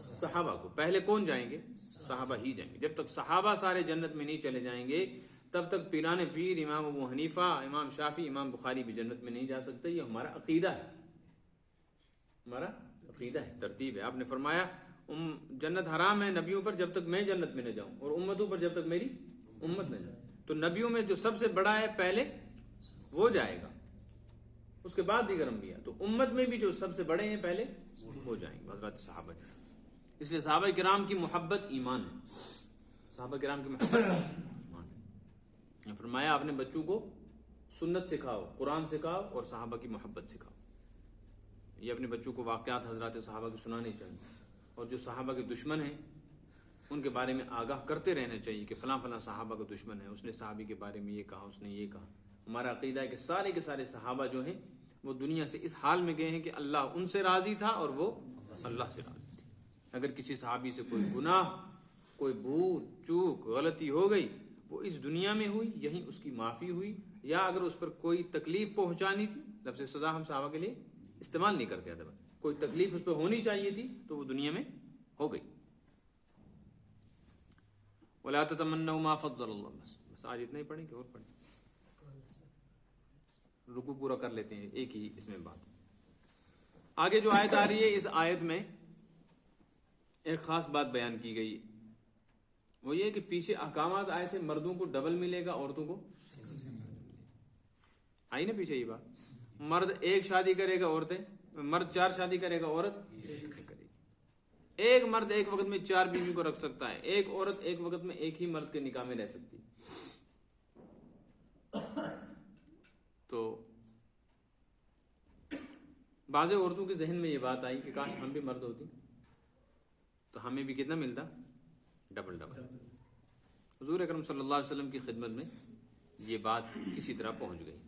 صحابہ کو. پہلے کون جائیں گے؟ صحابہ ہی جائیں گے. جب تک صحابہ سارے جنت میں نہیں چلے جائیں گے تب تک پیران پیر امام ابو حنیفہ، امام شافعی، امام بخاری بھی جنت میں نہیں جا سکتے. یہ ہمارا عقیدہ ہے، ہمارا عقیدہ ہے، ترتیب ہے. آپ نے فرمایا جنت حرام ہے نبیوں پر جب تک میں جنت میں نہ جاؤں، اور امتوں پر جب تک میری امت نہ جائے. تو نبیوں میں جو سب سے بڑا ہے پہلے وہ جائے گا، اس کے بعد دیگر انبیاء. تو امت میں بھی جو سب سے بڑے ہیں پہلے وہ جائیں گے، حضرات صحابہ. اس لیے صحابہ کرام کی محبت ایمان ہے. صحابہ کرام کی محبت ایمان ہے. فرمایا اپنے بچوں کو سنت سکھاؤ، قرآن سکھاؤ اور صحابہ کی محبت سکھاؤ. یہ اپنے بچوں کو واقعات حضرات صحابہ کو سنانے چاہیے، اور جو صحابہ کے دشمن ہیں ان کے بارے میں آگاہ کرتے رہنا چاہیے کہ فلاں فلاں صحابہ کا دشمن ہے، اس نے صحابی کے بارے میں یہ کہا، اس نے یہ کہا. ہمارا عقیدہ ہے کہ سارے کے سارے صحابہ جو ہیں وہ دنیا سے اس حال میں گئے ہیں کہ اللہ ان سے راضی تھا اور وہ اللہ سے راضی تھے. اگر کسی صحابی سے کوئی گناہ، کوئی بھول چوک غلطی ہو گئی وہ اس دنیا میں ہوئی، یہیں اس کی معافی ہوئی، یا اگر اس پر کوئی تکلیف پہنچانی تھی، لفظ سزا ہم صحابہ کے لیے استعمال نہیں کرتے ادب، کوئی تکلیف اس پہ ہونی چاہیے تھی تو وہ دنیا میں ہو گئی. وَلَا تَتَمَنَّوْا مَا فَضَّلَ اللَّهُ. بس آج اتنا ہی پڑھیں کہ اور پڑھیں؟ رکوع پورا کر لیتے ہیں ایک ہی اس میں بات. آگے جو آیت آ رہی ہے اس آیت میں ایک خاص بات بیان کی گئی، وہ یہ کہ پیچھے احکامات آئے تھے مردوں کو ڈبل ملے گا، عورتوں کو آئی نا پیچھے یہ بات. مرد ایک شادی کرے گا، عورتیں، مرد 4 شادی کرے گا، عورت کرے گی. ایک مرد ایک وقت میں 4 بیوی کو رکھ سکتا ہے، ایک عورت ایک وقت میں ایک ہی مرد کے نکاح میں رہ سکتی ہے. تو بعض عورتوں کے ذہن میں یہ بات آئی کہ کاش ہم بھی مرد ہوتی تو ہمیں بھی کتنا ملتا؟ Double double. حضور اکرم صلی اللہ علیہ وسلم کی خدمت میں یہ بات کسی طرح پہنچ گئی.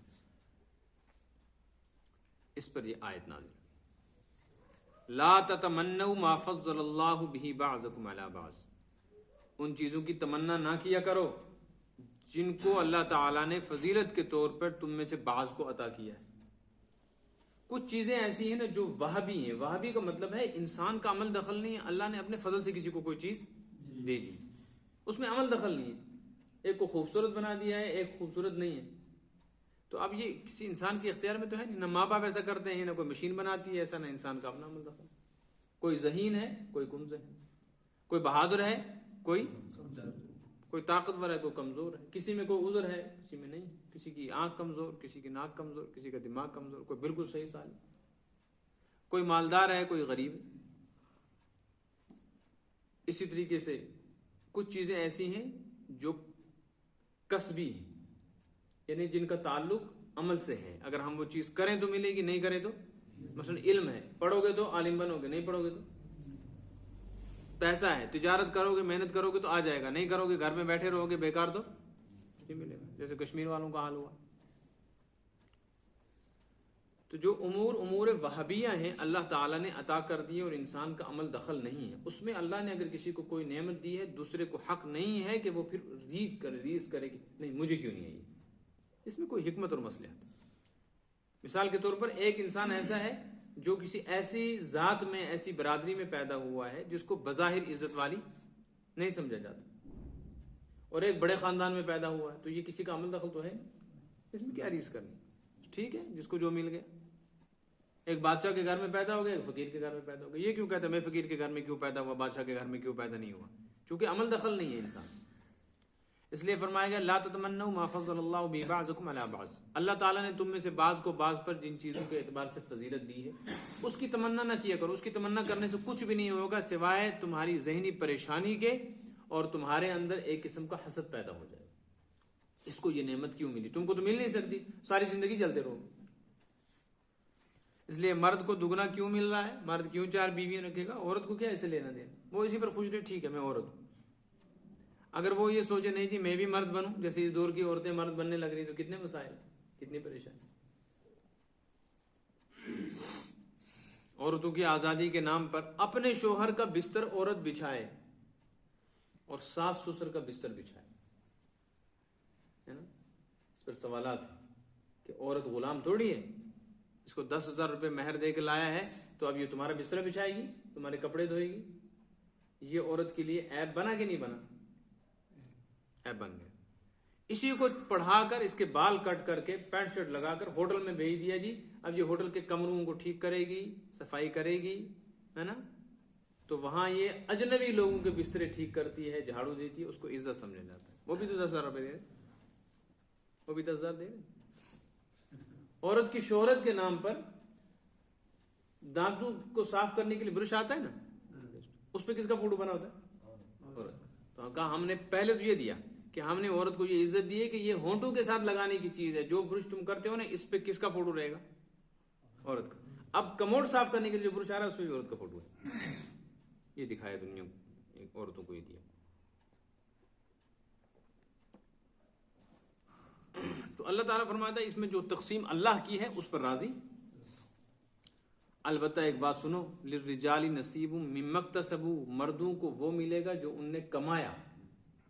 اس پر یہ آیت نازل ہوئی لا تتمنوا ما فضل اللہ به بعضکم علی بعض. ان چیزوں کی تمنا نہ کیا کرو جن کو اللہ تعالیٰ نے فضیلت کے طور پر تم میں سے بعض کو عطا کیا ہے. کچھ چیزیں ایسی ہیں نا جو وہابی ہیں. وہابی کا مطلب ہے انسان کا عمل دخل نہیں ہے، اللہ نے اپنے فضل سے کسی کو کوئی چیز دے دی، اس میں عمل دخل نہیں ہے. ایک کو خوبصورت بنا دیا ہے، ایک خوبصورت نہیں ہے. تو اب یہ کسی انسان کے اختیار میں تو ہے نہیں، نہ ماں باپ ایسا کرتے ہیں، نہ کوئی مشین بناتی ہے ایسا، نہ انسان کا اپنا عمل دخل. کوئی ذہین ہے، کوئی کم ذہین، کوئی بہادر ہے، کوئی کوئی طاقتور ہے، کوئی کمزور ہے، کسی میں کوئی عذر ہے، کسی میں نہیں، کسی کی آنکھ کمزور، کسی کی ناک کمزور، کسی کا دماغ کمزور، کوئی بالکل صحیح سالم، کوئی مالدار ہے، کوئی غریب ہے۔ اسی طریقے سے کچھ چیزیں ایسی ہیں جو کسبی ہیں، یعنی جن کا تعلق عمل سے ہے، اگر ہم وہ چیز کریں تو ملے گی، نہیں کریں تو، مثلا علم ہے، پڑھو گے تو عالم بنو گے، نہیں پڑھو گے تو۔ پیسہ ہے، تجارت کرو گے، محنت کرو گے تو آ جائے گا، نہیں کرو گے، گھر میں بیٹھے رہو گے بیکار تو نہیں ملے گا، جیسے کشمیر والوں کا حال ہوا۔ تو جو امور وہابیہ ہیں اللہ تعالیٰ نے عطا کر دی اور انسان کا عمل دخل نہیں ہے اس میں، اللہ نے اگر کسی کو کوئی نعمت دی ہے، دوسرے کو حق نہیں ہے کہ وہ پھر ریس کرے کہ نہیں مجھے کیوں نہیں آئی، اس میں کوئی حکمت اور مصلحت۔ مثال کے طور پر ایک انسان ایسا ہے جو کسی ایسی ذات میں، ایسی برادری میں پیدا ہوا ہے جس کو بظاہر عزت والی نہیں سمجھا جاتا، اور ایک بڑے خاندان میں پیدا ہوا ہے، تو یہ کسی کا عمل دخل تو ہے نہیں، اس میں کیا ریس کرنی، ٹھیک ہے جس کو جو مل گیا۔ ایک بادشاہ کے گھر میں پیدا ہو گیا، ایک فقیر کے گھر میں پیدا ہو گیا، یہ کیوں کہتا ہے میں فقیر کے گھر میں کیوں پیدا ہوا، بادشاہ کے گھر میں کیوں پیدا نہیں ہوا؟ چونکہ عمل دخل نہیں ہے انسان، اس لیے فرمایا گیا لا تتمنوا ما فضل اللہ بہ بعضکم علی بعض، اللہ تعالیٰ نے تم میں سے بعض کو بعض پر جن چیزوں کے اعتبار سے فضیلت دی ہے اس کی تمنا نہ کیا کرو، اس کی تمنا کرنے سے کچھ بھی نہیں ہوگا سوائے تمہاری ذہنی پریشانی کے، اور تمہارے اندر ایک قسم کا حسد پیدا ہو جائے، اس کو یہ نعمت کیوں ملی، تم کو تو مل نہیں سکتی، ساری زندگی چلتے رہو۔ اس لیے مرد کو دگنا کیوں مل رہا ہے، مرد کیوں 4 بیویاں رکھے گا، عورت کو کیا اسے لینا دینا، وہ اسی پر خوش رہے، ٹھیک ہے میں عورت ہوں۔ اگر وہ یہ سوچے نہیں جی میں بھی مرد بنوں، جیسے اس دور کی عورتیں مرد بننے لگ رہی تو کتنے مسائل، کتنی پریشانی۔ عورتوں کی آزادی کے نام پر اپنے شوہر کا بستر عورت بچھائے اور ساس سسر کا بستر بچھائے، ہے نا، اس پر سوالات ہیں کہ عورت غلام تھوڑی ہے، اس کو 10,000 روپے مہر دے کے لایا ہے تو اب یہ تمہارا بستر بچھائے گی، تمہارے کپڑے دھوئے گی، یہ عورت کے لیے عیب بنا کہ نہیں بنا؟ عیب بن گیا۔ اسی کو پڑھا کر اس کے بال کٹ کر کے پینٹ شرٹ لگا کر ہوٹل میں بھیج دیا جی، اب یہ ہوٹل کے کمروں کو ٹھیک کرے گی، صفائی کرے گی، ہے نا، تو وہاں یہ اجنبی لوگوں کے بسترے ٹھیک کرتی ہے، جھاڑو دیتی ہے، اس کو عزت سمجھا جاتا ہے، وہ بھی تو 10,000 روپے دے، وہ بھی 10,000 دے۔ عورت کی شہرت کے نام پر دانتوں کو صاف کرنے کے لیے برش آتا ہے نا، اس پہ کس کا فوٹو بنا ہوتا ہے؟ عورت۔ تو کہا ہم نے پہلے تو یہ دیا کہ ہم نے عورت کو یہ عزت دی ہے کہ یہ ہونٹوں کے ساتھ لگانے کی چیز ہے، جو برش تم کرتے ہو نا اس پہ کس کا فوٹو رہے گا؟ عورت کا۔ اب کموڈ صاف کرنے کے لیے جو برش آ رہا ہے اس پہ بھی عورت کا فوٹو ہے، یہ دکھایا دنیا کو، عورتوں کو یہ دیا۔ تو اللہ تعالیٰ فرماتا ہے اس میں جو تقسیم اللہ کی ہے اس پر راضی۔ البتہ ایک بات سنو، للرجال نصیب مما اکتسبوا، مردوں کو وہ ملے گا جو ان نے کمایا،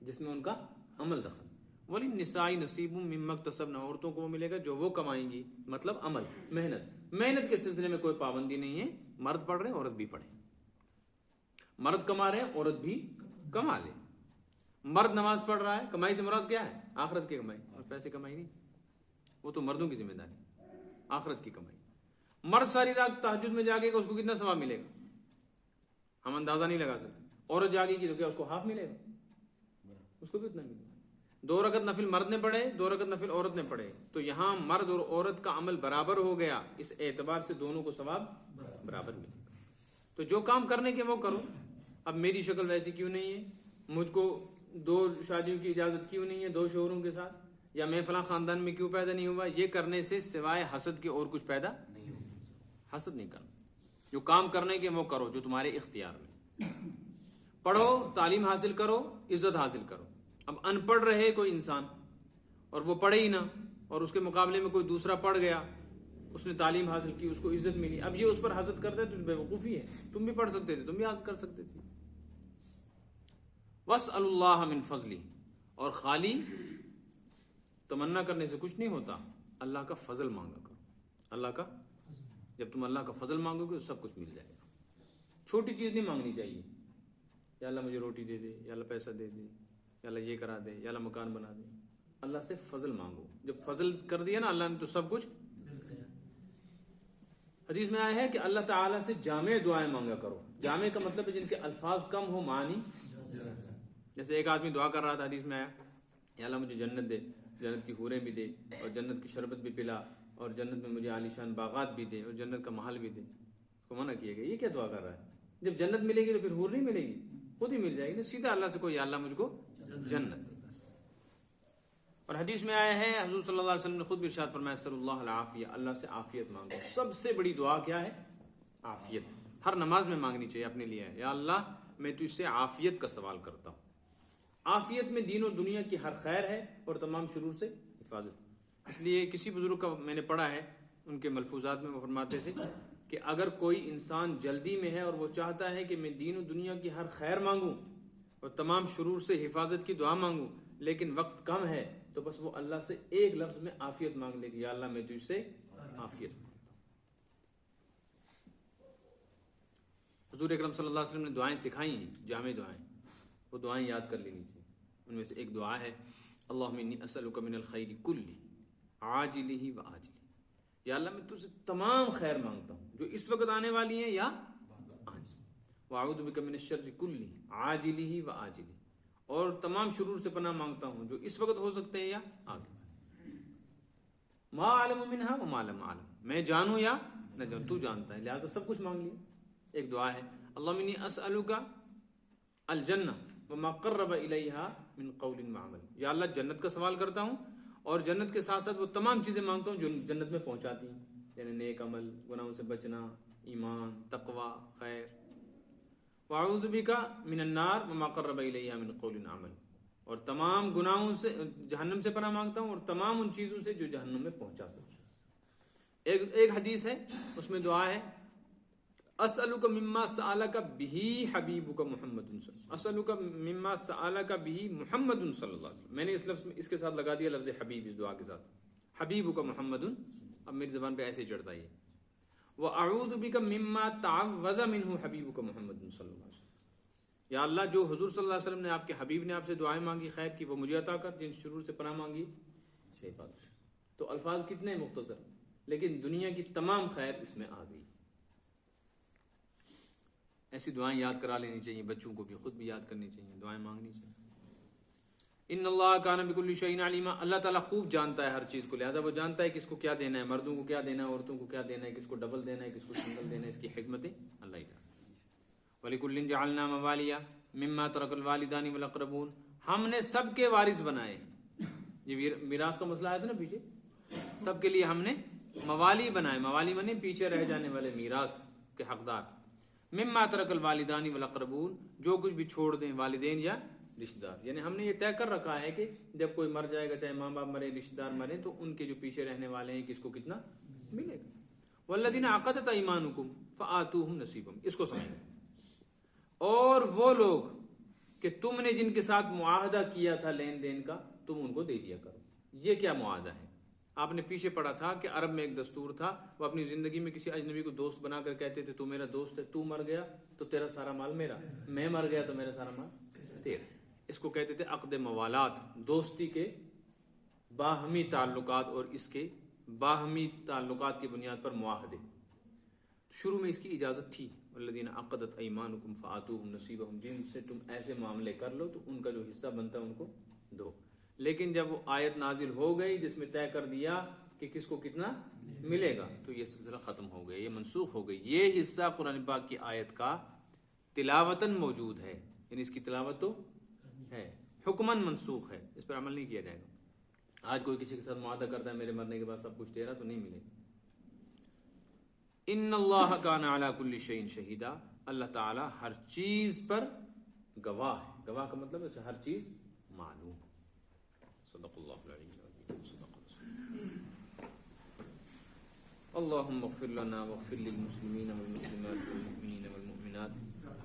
جس میں ان کا عمل دخل، وللنساء نصیب مما اکتسبن، عورتوں کو وہ ملے گا جو وہ کمائیں گی، مطلب عمل، محنت کے سلسلے میں کوئی پابندی نہیں ہے، مرد پڑھ رہے ہیں عورت بھی پڑھے، مرد کما رہے ہیں عورت بھی کما لے، مرد نماز پڑھ رہا ہے، کمائی سے مراد کیا ہے؟ آخرت کی کمائی، اور پیسے کمائی نہیں، وہ تو مردوں کی ذمہ داری، آخرت کی کمائی۔ مرد ساری رات تہجد میں جاگے گا، اس کو کتنا ثواب ملے گا ہم اندازہ نہیں لگا سکتے، عورت جاگے گی تو کیا اس کو ہاف ملے گا؟ اس کو بھی اتنا ملے گا۔ 2 رکعت نفل مرد نے پڑھے، 2 رکعت نفل عورت نے پڑھے، تو یہاں مرد اور عورت کا عمل برابر ہو گیا، اس اعتبار سے دونوں کو ثواب برابر ملے گا۔ تو جو کام کرنے کے وہ کرو، اب میری شکل ویسی کیوں نہیں ہے، مجھ کو 2 شادیوں کی اجازت کیوں نہیں ہے 2 شوہروں کے ساتھ، یا میں فلاں خاندان میں کیوں پیدا نہیں ہوا، یہ کرنے سے سوائے حسد کے اور کچھ پیدا نہیں ہو، حسد نہیں کرنا، جو کام کرنے کے وہ کرو جو تمہارے اختیار میں، پڑھو، تعلیم حاصل کرو، عزت حاصل کرو۔ اب ان پڑھ رہے کوئی انسان اور وہ پڑھے ہی نہ، اور اس کے مقابلے میں کوئی دوسرا پڑھ گیا، اس نے تعلیم حاصل کی، اس کو عزت ملی، اب یہ اس پر حسد کرتا ہے تو بے وقوفی ہے، تم بھی پڑھ سکتے تھے، تم بھی حاصل کر سکتے تھے۔ وَاسْأَلُوا اللَّهَ مِنْ فَضْلِهِ، اور خالی تمنا کرنے سے کچھ نہیں ہوتا، اللہ کا فضل مانگا کرو، اللہ کا، جب تم اللہ کا فضل مانگو گے تو سب کچھ مل جائے گا۔ چھوٹی چیز نہیں مانگنی چاہیے، یا اللہ مجھے روٹی دے دے، یا اللہ پیسہ دے دے، یا اللہ یہ کرا دے، یا اللہ مکان بنا دے، اللہ سے فضل مانگو، جب فضل کر دیا نا اللہ نے تو سب کچھ۔ حدیث میں آیا ہے کہ اللہ تعالیٰ سے جامع دعائیں مانگا کرو، جامع کا مطلب ہے جن کے الفاظ کم ہو، معنی، جیسے ایک آدمی دعا کر رہا تھا، حدیث میں آیا یا اللہ مجھے جنت دے، جنت کی حوریں بھی دے، اور جنت کی شربت بھی پلا، اور جنت میں مجھے عالیشان باغات بھی دے، اور جنت کا محل بھی دے. اس کو منع کیا گیا. یہ کیا دعا کر رہا ہے؟ جب جنت ملے گی تو پھر حور نہیں ملے گی، خود ہی مل جائے گی. سیدھا اللہ سے کوئی یا اللہ مجھ کو جنت دے بس. اور حدیث میں آیا ہے حضور صلی اللہ علیہ وسلم نے خود بھی ارشاد فرمایا صلی اللہ العافیہ، اللہ سے عافیت مانگو. سب سے بڑی دعا کیا ہے؟ عافیت. ہر نماز میں مانگنی چاہیے اپنے لیے. یا اللہ میں تجھ سے عافیت کا سوال کرتا ہوں. عافیت میں دین و دنیا کی ہر خیر ہے اور تمام شرور سے حفاظت. اس لیے کسی بزرگ کا میں نے پڑھا ہے، ان کے ملفوظات میں وہ فرماتے تھے کہ اگر کوئی انسان جلدی میں ہے اور وہ چاہتا ہے کہ میں دین و دنیا کی ہر خیر مانگوں اور تمام شرور سے حفاظت کی دعا مانگوں، لیکن وقت کم ہے، تو بس وہ اللہ سے ایک لفظ میں عافیت مانگ لے گی، یا اللہ میں تجھ سے عافیت مانگتا ہوں. حضور اکرم صلی اللہ علیہ وسلم نے دعائیں سکھائی ہیں، جامع دعائیں، وہ دعائیں یاد کر لینی چاہیے. ان میں سے ایک دعا ہے اللہم انی اسألک من الخیر کلی عاجلہ و آجلہ. یا اللہ میں تجھ سے تمام خیر مانگتا ہوں جو اس وقت آنے والی ہیں یا آج. واعوذ بک من الشر کلی عاجلہ و آجلہ. اور تمام شرور سے پناہ مانگتا ہوں جو اس وقت ہو سکتے ہیں یا آگے. ما علم منہا و ما لم اعلم. میں جانوں یا نہ جانوں، تو جانتا ہے، لہٰذا سب کچھ مانگ لیا. ایک دعا ہے اللہم انی اسألک الجنہ وما قرب الیہا من قول وعمل. یا اللہ جنت کا سوال کرتا ہوں اور جنت کے ساتھ ساتھ وہ تمام چیزیں مانگتا ہوں جو جنت میں پہنچاتی ہیں، یعنی نیک عمل، گناہوں سے بچنا، ایمان، تقوی، خیر. واعوذ بک من النار وما قرب الیہا من قول وعمل. اور تمام گناہوں سے، جہنم سے پناہ مانگتا ہوں اور تمام ان چیزوں سے جو جہنم میں پہنچا سکتے. ایک حدیث ہے اس میں دعا ہے اسألک مما سألک بہ حبیبک محمد اسألک مما سألک بہ محمد صلی اللہ علیہ وسلم. میں نے اس لفظ میں اس کے ساتھ لگا دیا لفظ حبیب اس دعا کے ساتھ، حبیبک محمد. اب میری زبان پہ ایسے ہی چڑھتا ہے. وأعوذ بک مما تعوذ منہ حبیبک محمد صلی اللہ علیہ وسلم. یا اللہ جو حضور صلی اللہ علیہ وسلم نے، آپ کے حبیب نے آپ سے دعائیں مانگی خیر کی، وہ مجھے عطا کر. جن شرور سے پناہ مانگی سے حفاظت. تو الفاظ کتنے مختصر، لیکن دنیا کی تمام خیر اس میں آ گئی. ایسی دعائیں یاد کرا لینی چاہیے، بچوں کو بھی، خود بھی یاد کرنی چاہیے، دعائیں مانگنی چاہیے. ان اللہ کان بکل شیء علیما. اللہ تعالیٰ خوب جانتا ہے ہر چیز کو، لہٰذا وہ جانتا ہے کس کو کیا دینا ہے، مردوں کو کیا دینا ہے، عورتوں کو کیا دینا ہے، کس کو ڈبل دینا ہے، کس کو سنگل دینا ہے. اس کی حکمتیں اللہ ہی جانتا ہے. وَلِكُلٍّ جَعَلْنَا مَوَالِيَ مِمَّا تَرَكَ الْوَالِدَانِ وَالْأَقْرَبُونَ. ہم نے سب کے وارث بنائے. یہ میراث کا مسئلہ آیا تھا نا پیچھے، سب کے لیے ہم نے موالی بنائے. موالی منے پیچھے رہ جانے والے، میراث کے حقدار. مما ترک الوالدان والاقربون. جو کچھ بھی چھوڑ دیں والدین یا رشتہ دار. یعنی ہم نے یہ طے کر رکھا ہے کہ جب کوئی مر جائے گا، چاہے ماں باپ مرے، رشتہ دار مرے، تو ان کے جو پیچھے رہنے والے ہیں کس کو کتنا ملے گا. والذین عقدت ایمانکم فآتوہم نصیبہم. اس کو سمجھیں. اور وہ لوگ کہ تم نے جن کے ساتھ معاہدہ کیا تھا لین دین کا، تم ان کو دے دیا کرو. یہ کیا معاہدہ ہے؟ آپ نے پیچھے پڑھا تھا کہ عرب میں ایک دستور تھا، وہ اپنی زندگی میں کسی اجنبی کو دوست بنا کر کہتے تھے تو میرا دوست ہے، تو مر گیا تو تیرا سارا مال میرا، میں مر گیا تو میرا سارا مال تیرا. اس کو کہتے تھے عقد موالات. دوستی کے باہمی تعلقات اور اس کے باہمی تعلقات کی بنیاد پر معاہدے. شروع میں اس کی اجازت تھی. والذین عقدت ایمانکم فآتوہم نصیبہم. جن سے تم ایسے معاملے کر لو تو ان کا جو حصہ بنتا ہے ان کو دو. لیکن جب وہ آیت نازل ہو گئی جس میں طے کر دیا کہ کس کو کتنا ملے گا، تو یہ سلسلہ ختم ہو گیا، یہ منسوخ ہو گئی. یہ حصہ قرآن پاک کی آیت کا تلاوتاً موجود ہے، یعنی اس کی تلاوت تو ہے، حکماً منسوخ ہے، اس پر عمل نہیں کیا جائے گا. آج کوئی کسی کے ساتھ معاہدہ کرتا ہے میرے مرنے کے بعد سب کچھ تیرا، تو نہیں ملے گا. ان اللہ کان علی کل شیء شہیدا. اللہ تعالیٰ ہر چیز پر گواہ ہے. گواہ کا مطلب ہے ہر چیز معلوم. صدق اللہ العلی العظیم. صدق رسول اللهم اغفر لنا واغفر للمسلمين والمسلمات والمؤمنين والمؤمنات.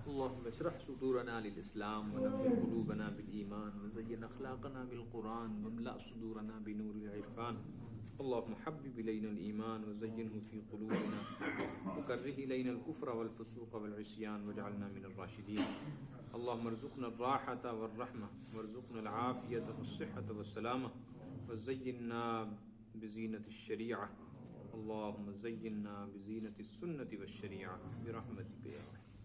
اللهم اشرح صدورنا للإسلام ونور قلوبنا بالإيمان وزين أخلاقنا بالقرآن واملأ صدورنا بنور العرفان. اللهم حبب إلينا الإيمان وزينه في قلوبنا وكره إلينا الكفر والفسوق والعصيان واجعلنا من الراشدين. اللهم ارزقنا الراحة والرحمة وارزقنا العافية والصحة والسلامة وزيننا بزينة الشريعة. اللهم زيننا بزينة السنة والشريعة برحمتك يا رحمن.